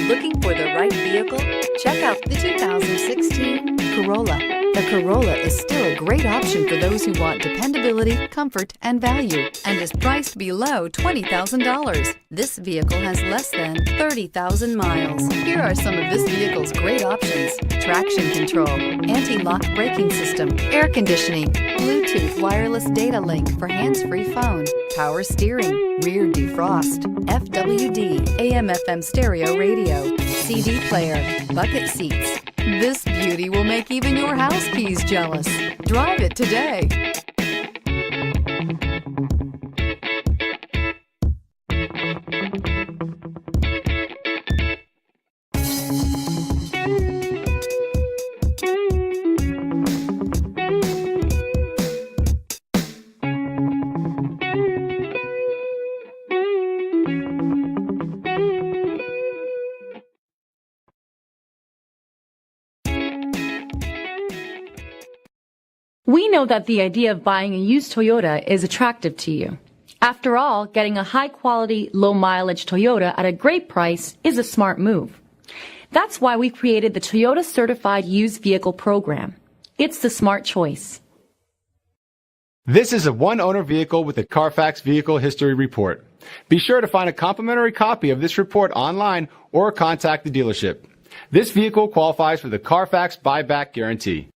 Looking for the right vehicle? Check out the 2016 Corolla. The Corolla is still a great option for those who want dependability, comfort, and value, and is priced below $20,000. This vehicle has less than 30,000 miles. Here are some of this vehicle's great options: traction control, anti-lock braking system, air conditioning, Bluetooth wireless data link for hands-free phone, power steering, rear defrost, FWD, AM/FM stereo radio, CD player, bucket seats. This beauty will make even your house keys jealous. Drive it today. We know that the idea of buying a used Toyota is attractive to you. After all, getting a high-quality, low-mileage Toyota at a great price is a smart move. That's why we created the Toyota Certified Used Vehicle Program. It's the smart choice. This is a one-owner vehicle with a Carfax Vehicle History Report. Be sure to find a complimentary copy of this report online or contact the dealership. This vehicle qualifies for the Carfax Buyback Guarantee.